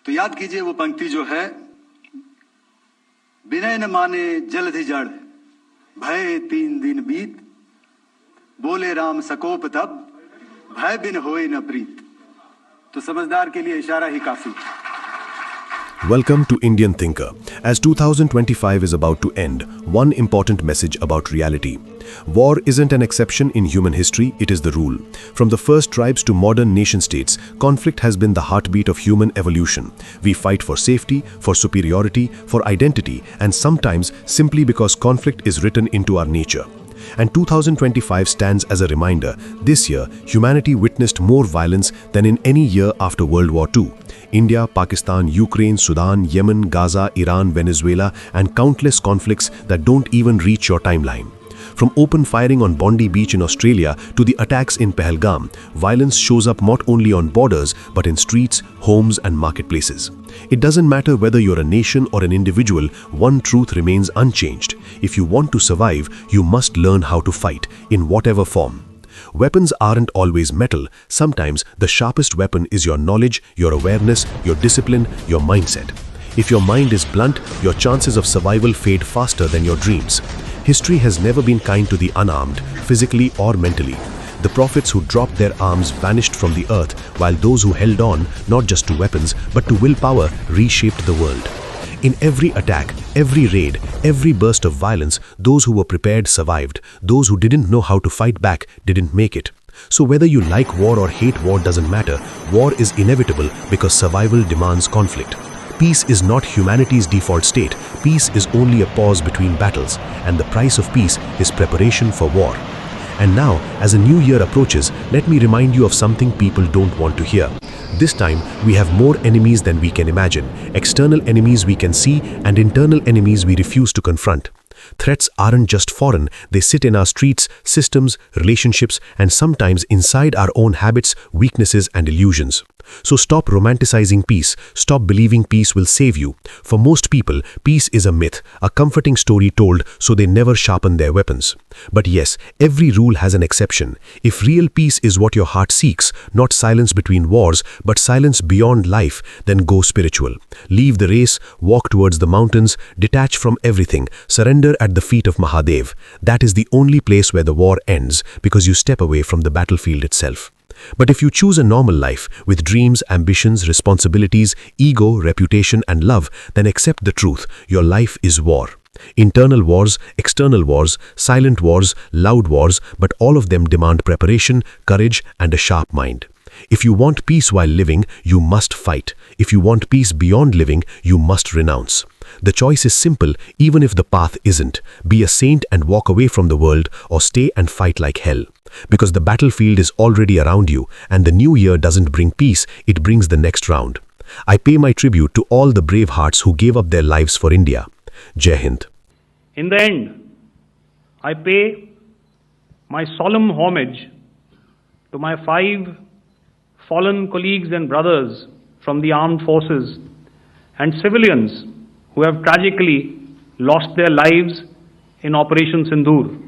तो याद कीजिए वो पंक्ति जो है, विनय न माने जलधि जड़, भय 3 दिन बीत, बोले राम सकोप तब, भय बिन होए न प्रीत। तो समझदार के लिए इशारा ही काफी। Welcome to Indian Thinker. As 2025 is about to end, one important message about reality. War isn't an exception in human history, it is the rule. From the first tribes to modern nation-states, conflict has been the heartbeat of human evolution. We fight for safety, for superiority, for identity, and sometimes simply because conflict is written into our nature. And 2025 stands as a reminder. This year, humanity witnessed more violence than in any year after World War II. India, Pakistan, Ukraine, Sudan, Yemen, Gaza, Iran, Venezuela, and countless conflicts that don't even reach your timeline. From open firing on Bondi Beach in Australia to the attacks in Pahalgam, violence shows up not only on borders but in streets, homes, and marketplaces. It doesn't matter whether you're a nation or an individual, one truth remains unchanged. If you want to survive, you must learn how to fight, in whatever form. Weapons aren't always metal. Sometimes the sharpest weapon is your knowledge, your awareness, your discipline, your mindset. If your mind is blunt, your chances of survival fade faster than your dreams. History has never been kind to the unarmed, physically or mentally. The prophets who dropped their arms vanished from the earth, while those who held on, not just to weapons, but to willpower, reshaped the world. In every attack, every raid, every burst of violence, those who were prepared survived. Those who didn't know how to fight back didn't make it. So whether you like war or hate war doesn't matter. War is inevitable because survival demands conflict. Peace is not humanity's default state. Peace is only a pause between battles, and the price of peace is preparation for war. And now, as a new year approaches, let me remind you of something people don't want to hear. This time, we have more enemies than we can imagine, external enemies we can see and internal enemies we refuse to confront. Threats aren't just foreign, they sit in our streets, systems, relationships, and sometimes inside our own habits, weaknesses, and illusions. So stop romanticizing peace, stop believing peace will save you. For most people, peace is a myth, a comforting story told so they never sharpen their weapons. But yes, every rule has an exception. If real peace is what your heart seeks, not silence between wars, but silence beyond life, then go spiritual. Leave the race, walk towards the mountains, detach from everything, surrender at the feet of Mahadev. That is the only place where the war ends, because you step away from the battlefield itself. But if you choose a normal life with dreams, ambitions, responsibilities, ego, reputation, and love, then accept the truth. Your life is war. Internal wars, external wars, silent wars, loud wars, but all of them demand preparation, courage, and a sharp mind. If you want peace while living, you must fight. If you want peace beyond living, you must renounce. The choice is simple, even if the path isn't. Be a saint and walk away from the world, or stay and fight like hell. Because the battlefield is already around you, and the new year doesn't bring peace, it brings the next round. I pay my tribute to all the brave hearts who gave up their lives for India. Jai Hind. In the end, I pay my solemn homage to my 5 fallen colleagues and brothers from the armed forces and civilians who have tragically lost their lives in Operation Sindoor.